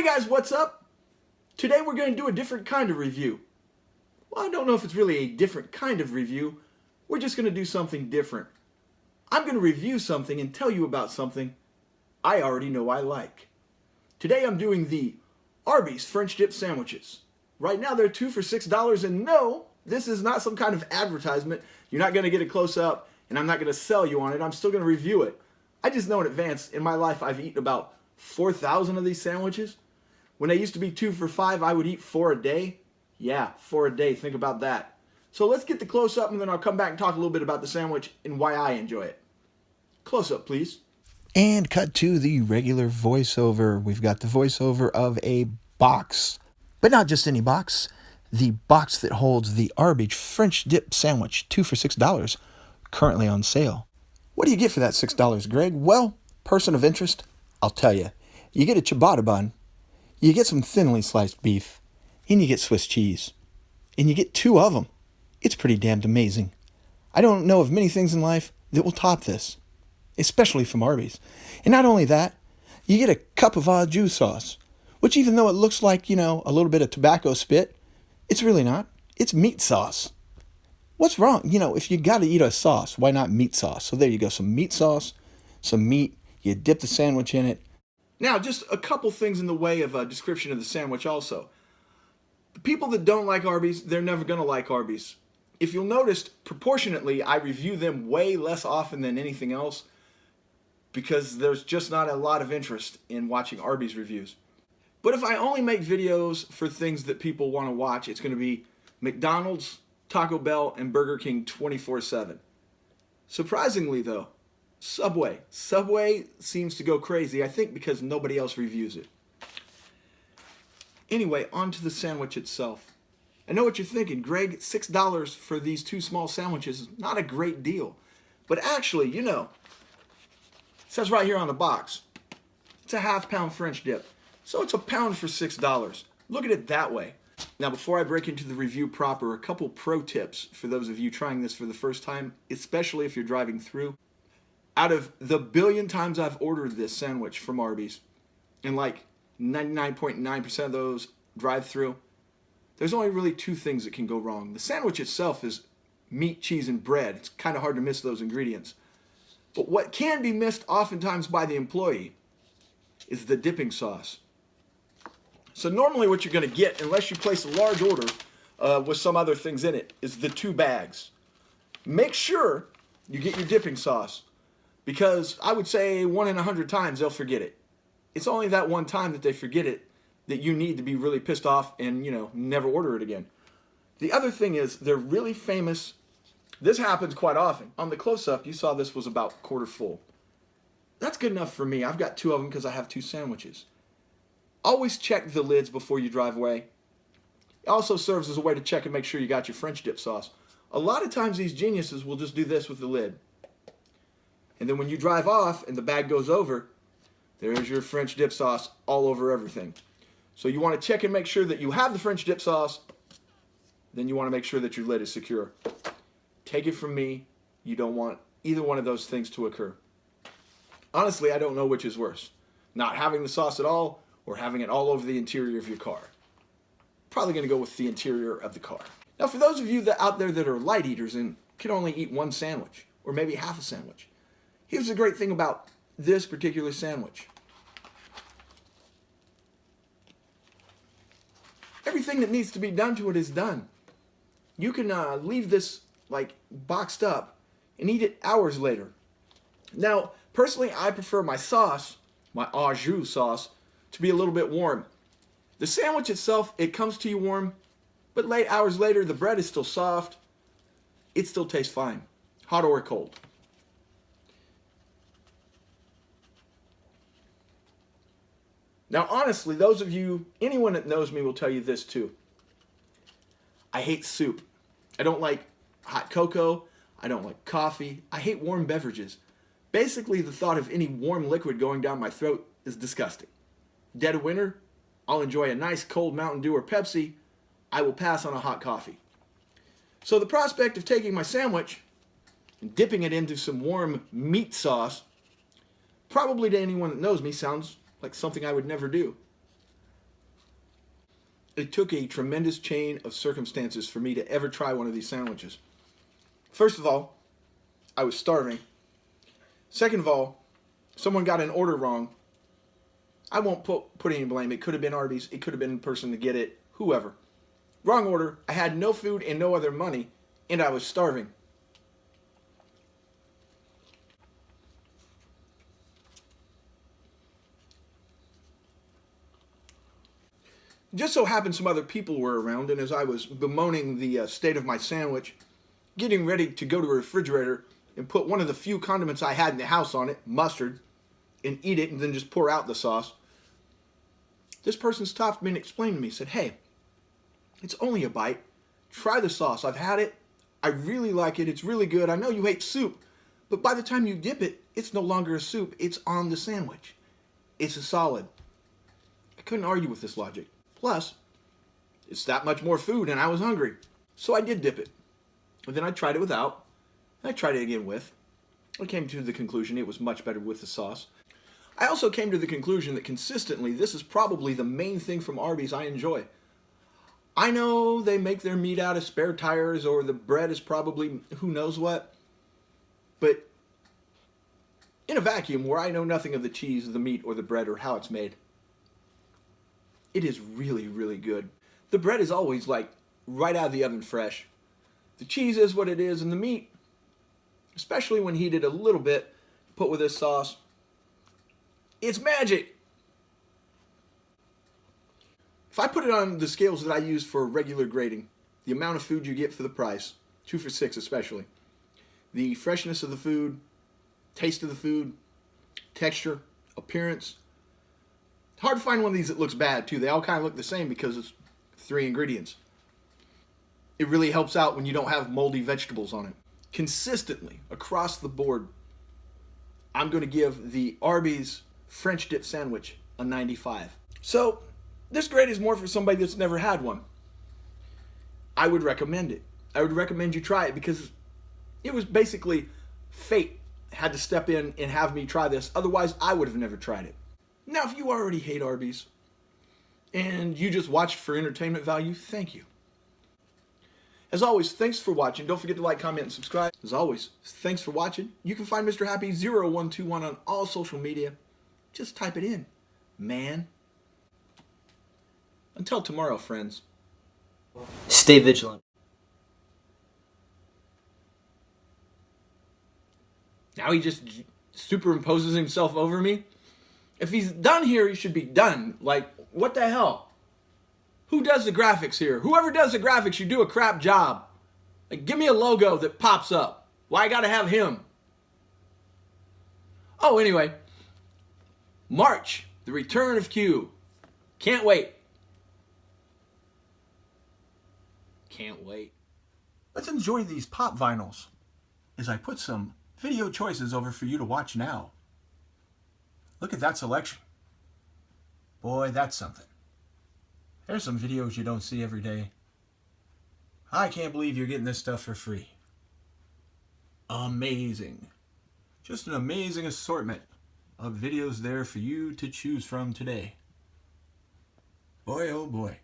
Hey guys, what's up? Today we're going to do a different kind of review. Well, I don't know if it's really a different kind of review. We're just going to do something different. I'm going to review something and tell you about something I already know I like. Today I'm doing the Arby's French dip sandwiches. Right now they're 2 for $6, and no, this is not some kind of advertisement. You're not going to get a close-up, and I'm not going to sell you on it. I'm still going to review it. I just know in advance, in my life I've eaten about 4,000 of these sandwiches. When they used to be 2 for $5, I would eat 4 a day. Yeah, 4 a day, think about that. So let's get the close-up, and then I'll come back and talk a little bit about the sandwich and why I enjoy it. Close-up, please. And cut to the regular voiceover. We've got the voiceover of a box, but not just any box. The box that holds the Arby French dip sandwich, 2 for $6, currently on sale. What do you get for that $6, Greg? Well, person of interest, I'll tell you. You get a ciabatta bun, you get some thinly sliced beef, and you get Swiss cheese. And you get 2 of them. It's pretty damned amazing. I don't know of many things in life that will top this, especially from Arby's. And not only that, you get a cup of au jus sauce, which even though it looks like, a little bit of tobacco spit, it's really not. It's meat sauce. What's wrong? If you got to eat a sauce, why not meat sauce? So there you go, some meat sauce, some meat, you dip the sandwich in it. Now, just a couple things in the way of a description of the sandwich also. The people that don't like Arby's, they're never going to like Arby's. If you'll notice, proportionately, I review them way less often than anything else because there's just not a lot of interest in watching Arby's reviews. But if I only make videos for things that people want to watch, it's going to be McDonald's, Taco Bell, and Burger King 24/7. Surprisingly, though, Subway. Subway seems to go crazy, I think because nobody else reviews it. Anyway, on to the sandwich itself. I know what you're thinking, Greg, $6 for these 2 small sandwiches is not a great deal. But actually, it says right here on the box, it's a half-pound French dip. So it's a pound for $6. Look at it that way. Now, before I break into the review proper, a couple pro tips for those of you trying this for the first time, especially if you're driving through. Out of the billion times I've ordered this sandwich from Arby's, and like 99.9% of those drive-through, there's only really 2 things that can go wrong. The sandwich itself is meat, cheese, and bread. It's kind of hard to miss those ingredients. But what can be missed oftentimes by the employee is the dipping sauce. So normally what you're going to get, unless you place a large order with some other things in it, is the 2 bags. Make sure you get your dipping sauce, because I would say 1 in 100 times they'll forget it. It's only that one time that they forget it that you need to be really pissed off and, never order it again. The other thing is they're really famous. This happens quite often. On the close-up, you saw this was about quarter full. That's good enough for me. I've got 2 of them because I have 2 sandwiches. Always check the lids before you drive away. It also serves as a way to check and make sure you got your French dip sauce. A lot of times these geniuses will just do this with the lid. And then when you drive off and the bag goes over, there's your French dip sauce all over everything. So you want to check and make sure that you have the French dip sauce. Then you want to make sure that your lid is secure. Take it from me, you don't want either one of those things to occur. Honestly, I don't know which is worse. Not having the sauce at all or having it all over the interior of your car. Probably going to go with the interior of the car. Now, for those of you out there that are light eaters and can only eat 1 sandwich or maybe half a sandwich, here's the great thing about this particular sandwich. Everything that needs to be done to it is done. You can leave this boxed up and eat it hours later. Now, personally, I prefer my sauce, my au jus sauce, to be a little bit warm. The sandwich itself, it comes to you warm, but late hours later, the bread is still soft. It still tastes fine, hot or cold. Now, honestly, anyone that knows me will tell you this too. I hate soup. I don't like hot cocoa. I don't like coffee. I hate warm beverages. Basically, the thought of any warm liquid going down my throat is disgusting. Dead of winter, I'll enjoy a nice cold Mountain Dew or Pepsi. I will pass on a hot coffee. So the prospect of taking my sandwich and dipping it into some warm meat sauce, probably to anyone that knows me, sounds like something I would never do. it took a tremendous chain of circumstances for me to ever try one of these sandwiches. First of all, I was starving. Second of all, someone got an order wrong. I won't put any blame. It could have been Arby's. It could have been the person to get it. Whoever. Wrong order. I had no food and no other money, and I was starving. Just so happened some other people were around, and as I was bemoaning the state of my sandwich, getting ready to go to the refrigerator and put one of the few condiments I had in the house on it, mustard, and eat it and then just pour out the sauce, this person stopped me and explained to me, said, "Hey, it's only a bite. Try the sauce. I've had it. I really like it. It's really good. I know you hate soup, but by the time you dip it, it's no longer a soup. It's on the sandwich. It's a solid." I couldn't argue with this logic. Plus, it's that much more food and I was hungry. So I did dip it. And then I tried it without. And I tried it again with. I came to the conclusion it was much better with the sauce. I also came to the conclusion that consistently this is probably the main thing from Arby's I enjoy. I know they make their meat out of spare tires or the bread is probably who knows what. But in a vacuum where I know nothing of the cheese, the meat, or the bread or how it's made, it is really, really good. The bread is always like right out of the oven fresh. The cheese is what it is, and the meat, especially when heated a little bit, put with this sauce, it's magic. If I put it on the scales that I use for regular grading, the amount of food you get for the price, 2 for $6 especially, the freshness of the food, taste of the food, texture, appearance. Hard to find one of these that looks bad too. They all kind of look the same because it's 3 ingredients. It really helps out when you don't have moldy vegetables on it. Consistently, across the board, I'm going to give the Arby's French dip sandwich a 95. So, this grade is more for somebody that's never had one. I would recommend it. I would recommend you try it because it was basically fate had to step in and have me try this. Otherwise, I would have never tried it. Now, if you already hate Arby's and you just watched for entertainment value, thank you. As always, thanks for watching. Don't forget to like, comment, and subscribe. As always, thanks for watching. You can find Mr. Happy 0121 on all social media. Just type it in, man. Until tomorrow, friends. Stay vigilant. Now he just superimposes himself over me? If he's done here, he should be done. Like, what the hell? Who does the graphics here? Whoever does the graphics, you do a crap job. Like, give me a logo that pops up. Why I gotta have him? Oh, anyway. March, the return of Q. Can't wait. Can't wait. Let's enjoy these pop vinyls as I put some video choices over for you to watch now. Look at that selection. Boy, that's something. There's some videos you don't see every day. I can't believe you're getting this stuff for free. Amazing. Just an amazing assortment of videos there for you to choose from today. Boy, oh boy.